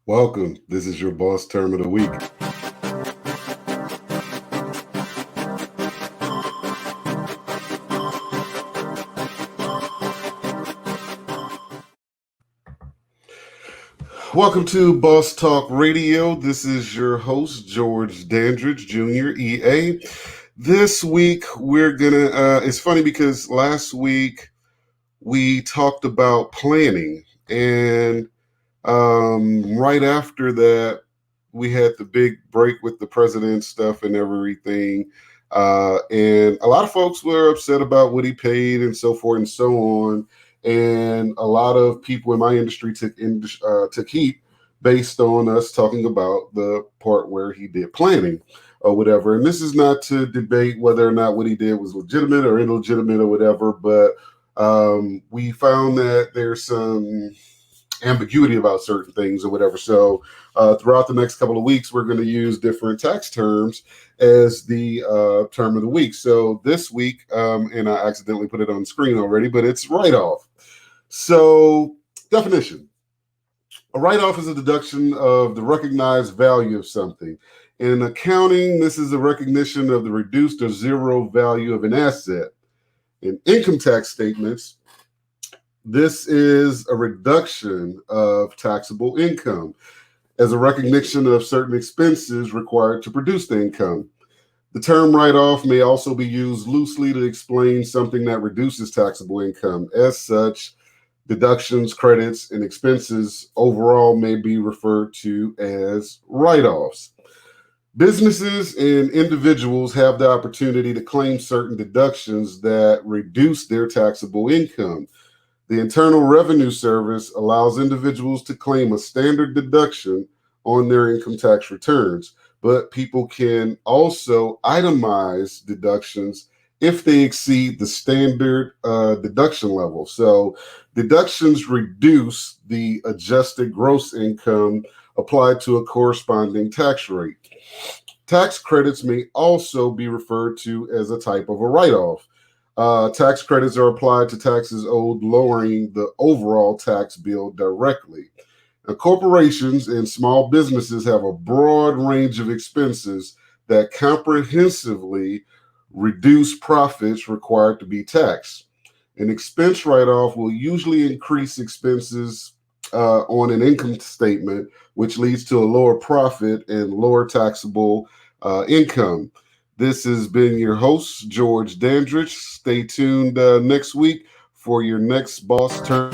Welcome. This is your boss term of the week. Welcome to Boss Talk Radio. This is your host, George Dandridge, Jr., EA. This week, it's funny because last week we talked about planning, and right after that, we had the big break with the president stuff and everything. And a lot of folks were upset about what he paid and so forth and so on. And a lot of people in my industry took heat based on us talking about the part where he did planning or whatever. And this is not to debate whether or not what he did was legitimate or illegitimate or whatever, but we found that there's some ambiguity about certain things or whatever. So throughout the next couple of weeks, we're going to use different tax terms as the term of the week. So this week, and I accidentally put it on the screen already, but it's write-off. So definition. A write-off is a deduction of the recognized value of something. In accounting, this is a recognition of the reduced or zero value of an asset. In income tax statements, this is a reduction of taxable income as a recognition of certain expenses required to produce the income. The term write-off may also be used loosely to explain something that reduces taxable income. As such, deductions, credits, and expenses overall may be referred to as write-offs. Businesses and individuals have the opportunity to claim certain deductions that reduce their taxable income. The Internal Revenue Service allows individuals to claim a standard deduction on their income tax returns, but people can also itemize deductions if they exceed the standard deduction level. So deductions reduce the adjusted gross income applied to a corresponding tax rate. Tax credits may also be referred to as a type of a write-off. Tax credits are applied to taxes owed, lowering the overall tax bill directly. Now, corporations and small businesses have a broad range of expenses that comprehensively reduce profits required to be taxed. An expense write-off will usually increase expenses on an income statement, which leads to a lower profit and lower taxable income. This has been your host, George Dandridge. Stay tuned next week for your next Boss Term.